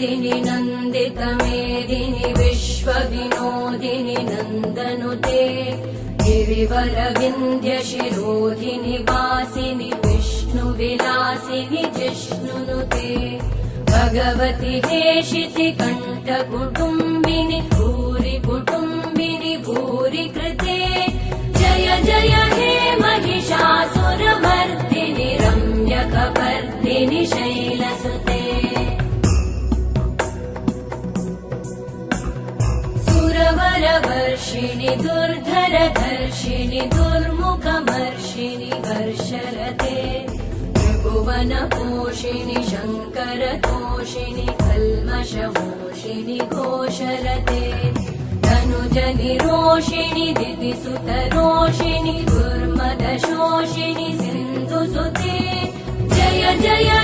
नन्दिनि नन्दितमेदिनि विश्वविनोदिनि नन्दनुते गिरिवरविन्ध्यशिरोधिनि वासिनि विष्णुविलासिनि जिष्णुनुते भगवति हेशिति कण्ठकुटुम्बिनि भूरि कुटुम्बिनि भूरि कृते जय जय हे महिषासुरमर्दिनि रम्यकपर्दिनि शैलसुते सुरवरवर्षिणि दुर्धरधर्षिणि दुर्मुखमर्षिणि हर्षरते त्रिभुवनपोषिणि शङ्करतोषिणि कल्मषमोषिणि घोषरते तनुजनिरोषिणि दितिसुतरोषिणि दुर्मदशोषिणि सिन्धुसुते जय जय